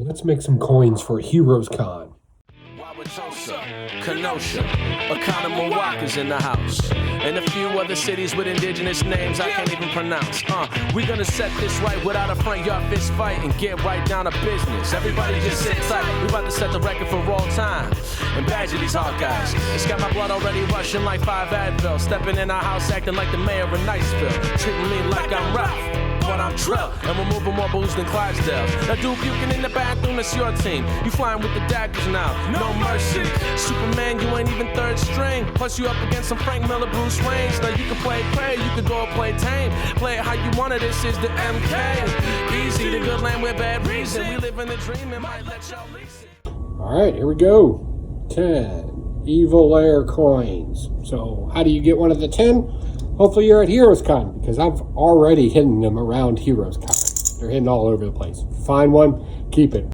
Let's make some coins for Heroes Con. Wauwatosa, Kenosha, Oconomowoc in the house, and a few other cities with indigenous names I can't even pronounce. We're gonna set this right without a front yard fist fight and get right down to business. Everybody just sit tight, we about to set the record for all time and badger these hard guys. It's got my blood already rushing like 5 Advil, stepping in our house acting like the mayor of Niceville, treating me like I'm Ralph. But I'm Trell, and we're moving more booze than Clydesdale. That dude puking in the bathroom, that's your team. You flying with the daggers now, no mercy. Superman, you ain't even third string. Plus you up against some Frank Miller, Bruce Waynes. Now you can play prey, you can go play tame. Play it how you want it, this is the MK. Easy, the good land with bad reason. We live in a dream and might let y'all lease it. Alright, here we go. 10 Evil Lair coins. So how do you get one of the 10? Hopefully you're at Heroes Con, because I've already hidden them around Heroes Con. They're hidden all over the place. Find one, keep it.